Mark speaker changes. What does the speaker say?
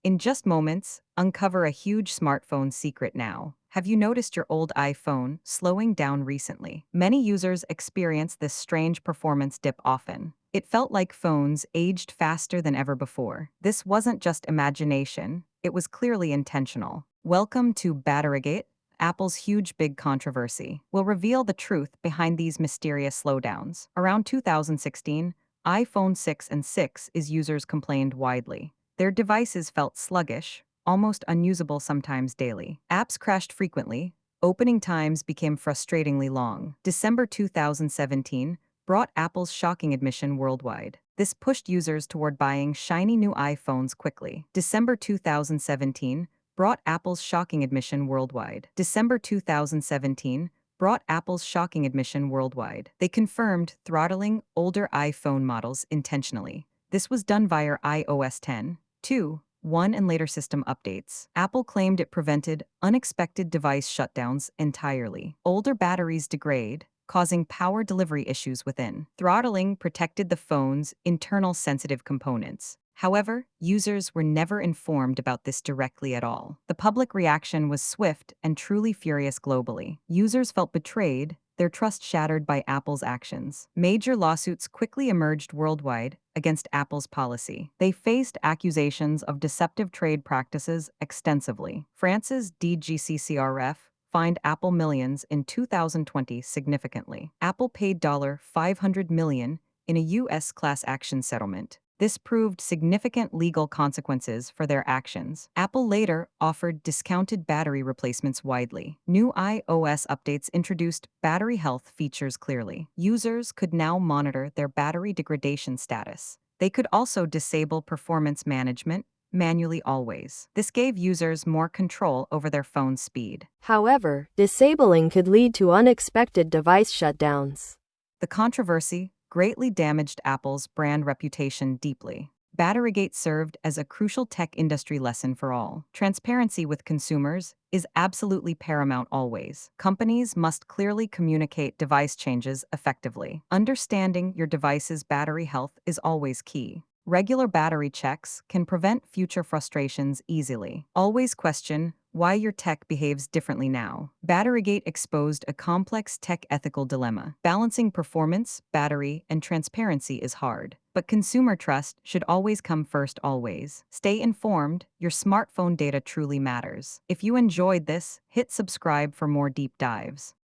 Speaker 1: In just moments, uncover a huge smartphone secret now. Have you noticed your old iPhone slowing down recently? Many users experience this strange performance dip often. It felt like phones aged faster than ever before. This wasn't just imagination, it was clearly intentional. Welcome to Batterygate, Apple's huge big controversy. We'll reveal the truth behind these mysterious slowdowns. Around 2016, iPhone 6 and 6's users complained widely. Their devices felt sluggish, almost unusable sometimes daily. Apps crashed frequently, opening times became frustratingly long. December 2017 brought Apple's shocking admission worldwide. This pushed users toward buying shiny new iPhones quickly. December 2017 brought Apple's shocking admission worldwide. December 2017 brought Apple's shocking admission worldwide. They confirmed throttling older iPhone models intentionally. This was done via iOS 10, 2.1 and later system updates. Apple claimed it prevented unexpected device shutdowns entirely. Older batteries degrade, causing power delivery issues within. Throttling protected the phone's internal sensitive components. However, users were never informed about this directly at all. The public reaction was swift and truly furious globally. Users felt betrayed, their trust shattered by Apple's actions. Major lawsuits quickly emerged worldwide against Apple's policy. They faced accusations of deceptive trade practices extensively. France's DGCCRF fined Apple millions in 2020 significantly. Apple paid $500 million in a U.S. class action settlement. This proved significant legal consequences for their actions. Apple later offered discounted battery replacements widely. New iOS updates introduced battery health features clearly. Users could now monitor their battery degradation status. They could also disable performance management manually always. This gave users more control over their phone's speed.
Speaker 2: However, disabling could lead to unexpected device shutdowns.
Speaker 1: The controversy greatly damaged Apple's brand reputation deeply. Batterygate served as a crucial tech industry lesson for all. Transparency with consumers is absolutely paramount always. Companies must clearly communicate device changes effectively. Understanding your device's battery health is always key. Regular battery checks can prevent future frustrations easily. Always question why your tech behaves differently now. Batterygate exposed a complex tech ethical dilemma. Balancing performance, battery, and transparency is hard. But consumer trust should always come first always. Stay informed, your smartphone data truly matters. If you enjoyed this, hit subscribe for more deep dives.